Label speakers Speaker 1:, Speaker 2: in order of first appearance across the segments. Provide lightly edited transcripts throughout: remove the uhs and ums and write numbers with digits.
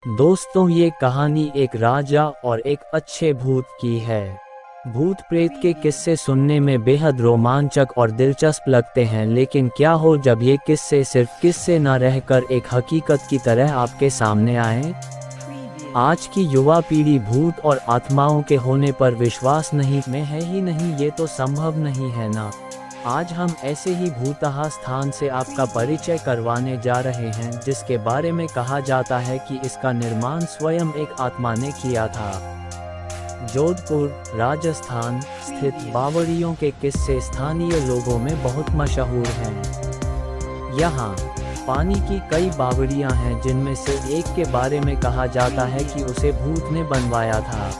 Speaker 1: दोस्तों, ये कहानी एक राजा और एक अच्छे भूत की है। भूत प्रेत के किस्से सुनने में बेहद रोमांचक और दिलचस्प लगते हैं, लेकिन क्या हो जब ये किस्से सिर्फ किस्से न रहकर एक हकीकत की तरह आपके सामने आएं? आज की युवा पीढ़ी भूत और आत्माओं के होने पर विश्वास नहीं में है ही नहीं, ये तो संभव नहीं है ना। आज हम ऐसे ही भूतहा स्थान से आपका परिचय करवाने जा रहे हैं, जिसके बारे में कहा जाता है कि इसका निर्माण स्वयं एक आत्मा ने किया था। जोधपुर, राजस्थान स्थित बावड़ियों के किस्से स्थानीय लोगों में बहुत मशहूर हैं। यहाँ पानी की कई बावड़ियाँ हैं, जिनमें से एक के बारे में कहा जाता है कि उसे भूत ने बनवाया था।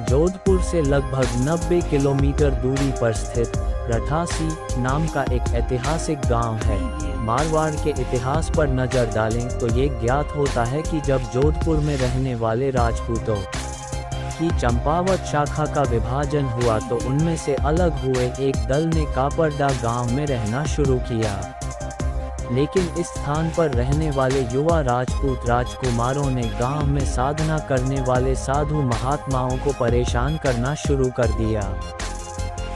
Speaker 1: जोधपुर से लगभग 90 किलोमीटर दूरी पर स्थित रठासी नाम का एक ऐतिहासिक गांव है। मारवाड़ के इतिहास पर नज़र डालें तो ये ज्ञात होता है कि जब जोधपुर में रहने वाले राजपूतों की चंपावत शाखा का विभाजन हुआ तो उनमें से अलग हुए एक दल ने कापरडा गांव में रहना शुरू किया। लेकिन इस स्थान पर रहने वाले युवा राजपूत राजकुमारों ने गांव में साधना करने वाले साधु महात्माओं को परेशान करना शुरू कर दिया।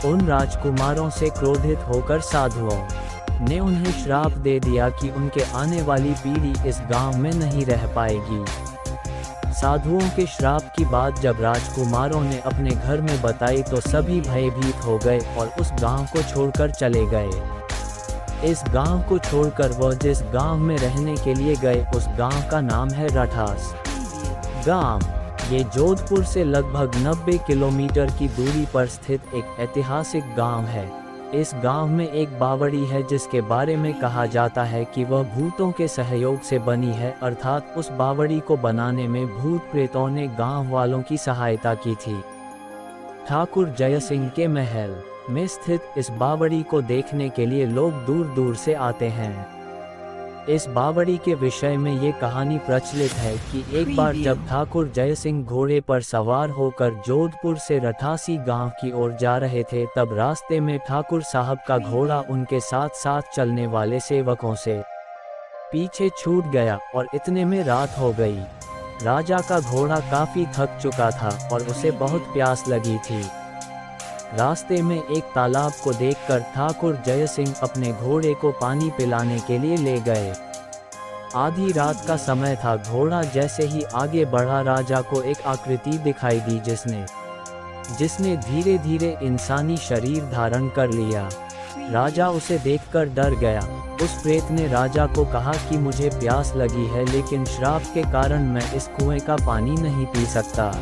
Speaker 1: उन राजकुमारों से क्रोधित होकर साधुओं ने उन्हें श्राप दे दिया कि उनके आने वाली पीढ़ी इस गांव में नहीं रह पाएगी। साधुओं के श्राप की बात जब राजकुमारों ने अपने घर में बताई तो सभी भयभीत हो गए और उस गांव को छोड़कर चले गए। इस गांव को छोड़कर वह जिस गांव में रहने के लिए गए उस गांव का नाम है रठास गांव। ये जोधपुर से लगभग 90 किलोमीटर की दूरी पर स्थित एक ऐतिहासिक गांव है। इस गांव में एक बावड़ी है जिसके बारे में कहा जाता है कि वह भूतों के सहयोग से बनी है, अर्थात उस बावड़ी को बनाने में भूत प्रेतों ने गांव वालों की सहायता की थी। ठाकुर जय सिंह के महल में स्थित इस बावड़ी को देखने के लिए लोग दूर दूर से आते हैं। इस बावड़ी के विषय में ये कहानी प्रचलित है कि एक बार जब ठाकुर जय सिंह घोड़े पर सवार होकर जोधपुर से रठासी गांव की ओर जा रहे थे, तब रास्ते में ठाकुर साहब का घोड़ा उनके साथ साथ चलने वाले सेवकों से पीछे छूट गया और इतने में रात हो गई। राजा का घोड़ा काफी थक चुका था और उसे बहुत प्यास लगी थी। रास्ते में एक तालाब को देखकर ठाकुर जय सिंह अपने घोड़े को पानी पिलाने के लिए ले गए। आधी रात का समय था। घोड़ा जैसे ही आगे बढ़ा, राजा को एक आकृति दिखाई दी जिसने धीरे धीरे इंसानी शरीर धारण कर लिया। राजा उसे देखकर डर गया। उस प्रेत ने राजा को कहा कि मुझे प्यास लगी है, लेकिन श्राप के कारण मैं इस कुएं का पानी नहीं पी सकता।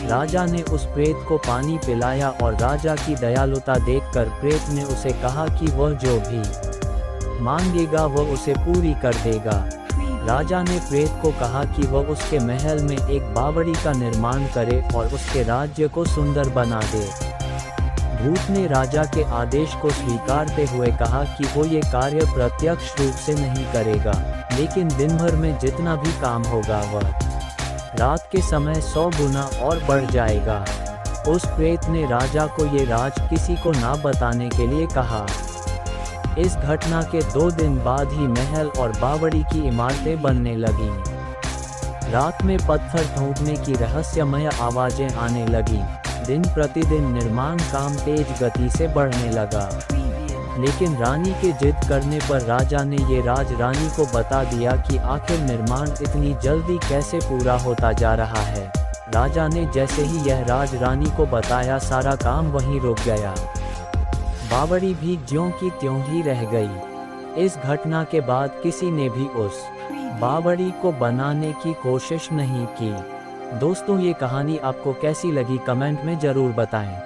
Speaker 1: राजा ने उस प्रेत को पानी पिलाया और राजा की दयालुता देखकर प्रेत ने उसे कहा कि वह जो भी मांगेगा वह उसे पूरी कर देगा। राजा ने प्रेत को कहा कि वह उसके महल में एक बावड़ी का निर्माण करे और उसके राज्य को सुंदर बना दे। भूत ने राजा के आदेश को स्वीकारते हुए कहा कि वो ये कार्य प्रत्यक्ष रूप से नहीं करेगा, लेकिन दिन भर में जितना भी काम होगा वह रात के समय 100 गुना और बढ़ जाएगा। उस प्रेत ने राजा को ये राज किसी को ना बताने के लिए कहा। इस घटना के 2 दिन बाद ही महल और बावड़ी की इमारतें बनने लगीं। रात में पत्थर ठोकने की रहस्यमय आवाजें आने लगीं। दिन प्रतिदिन निर्माण काम तेज गति से बढ़ने लगा, लेकिन रानी के जिद करने पर राजा ने ये राज रानी को बता दिया कि आखिर निर्माण इतनी जल्दी कैसे पूरा होता जा रहा है। राजा ने जैसे ही यह राज रानी को बताया, सारा काम वहीं रुक गया। बावड़ी भी ज्यों की त्यों ही रह गई। इस घटना के बाद किसी ने भी उस बावड़ी को बनाने की कोशिश नहीं की। दोस्तों, ये कहानी आपको कैसी लगी कमेंट में जरूर बताएं।